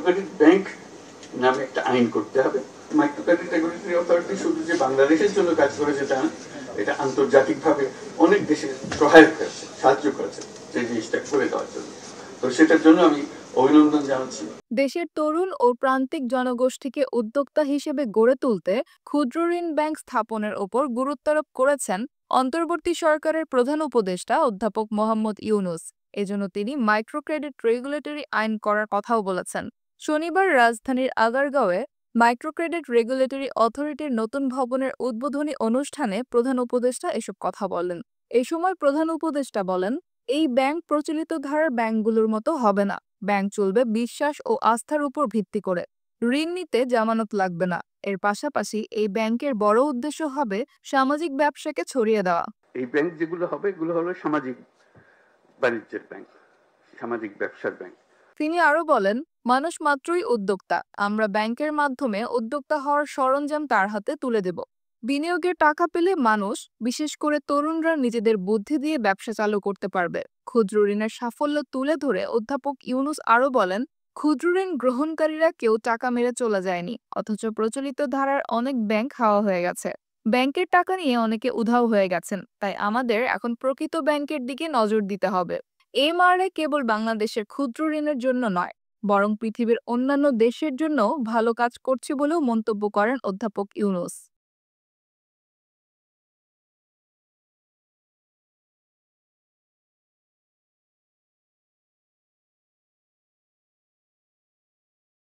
Credit bank নামে একটা আইন করতে হবে। মাইক্রো ক্রেডিট রেগুলেটরি অথরিটি শুধু যে বাংলাদেশের জন্য কাজ করেছে তা না, এটা আন্তর্জাতিকভাবে অনেক দেশের সহায়ক হয়েছে, সাহায্য করেছে সেই জিনিসটা করে দেওয়ার জন্য। তো সেটার জন্য আমি অভিনন্দন জানাচ্ছি। দেশের তরুণ ও প্রান্তিক জনগোষ্ঠীকে উদ্যোক্তা হিসেবে গড়ে তুলতে ক্ষুদ্র ঋণ ব্যাংক স্থাপনের ওপর গুরুত্বারোপ করেছেন অন্তর্বর্তী সরকারের প্রধান উপদেষ্টা অধ্যাপক মোহাম্মদ ইউনূস। এজন্য তিনি মাইক্রো ক্রেডিট রেগুলেটরি আইন করার কথাও বলেছেন। শনিবার রাজধানীর আগারগাঁওয়ে মাইক্রো ক্রেডিট রেগুলেটরি অথরিটির নতুন ভবনের উদ্বোধনী অনুষ্ঠানে প্রধান উপদেষ্টা এসব কথা বলেন। এ সময় প্রধান উপদেষ্টা বলেন, এই ব্যাংক প্রচলিত ধারার ব্যাংকগুলোর মতো হবে না। ব্যাংক চলবে বিশ্বাস ও আস্থার উপর ভিত্তি করে। ঋণ নিতে জামানত লাগবে না। এর পাশাপাশি এই ব্যাংকের বড় উদ্দেশ্য হবে সামাজিক ব্যবসাকে ছড়িয়ে দেওয়া। এই ব্যাংক যেগুলো হবে এগুলো হলো সামাজিক বাণিজ্যের ব্যাংক, সামাজিক ব্যবসার ব্যাংক। তিনি আরো বলেন, মানুষ মাত্রই উদ্যোক্তা। আমরা ব্যাংকের মাধ্যমে উদ্যোক্তা হওয়ার সরঞ্জাম তার হাতে তুলে দেব। বিনিয়োগের টাকা পেলে মানুষ, বিশেষ করে তরুণরা নিজেদের বুদ্ধি দিয়ে ব্যবসা চালু করতে পারবে। ক্ষুদ্র ঋণের সাফল্য তুলে ধরে অধ্যাপক ইউনূস আরো বলেন, ক্ষুদ্র ঋণ গ্রহণকারীরা কেউ টাকা মেরে চলে যায়নি, অথচ প্রচলিত ধারার অনেক ব্যাংক হাওয়া হয়ে গেছে। ব্যাংকের টাকা নিয়ে অনেকে উধাও হয়ে গেছেন। তাই আমাদের এখন প্রকৃত ব্যাংকের দিকে নজর দিতে হবে। এমআরএ কেবল বাংলাদেশের ক্ষুদ্র ঋণের জন্য নয়, বরং পৃথিবীর অন্যান্য দেশের জন্য ভালো কাজ করছে বলেও মন্তব্য করেন অধ্যাপক ইউনূস।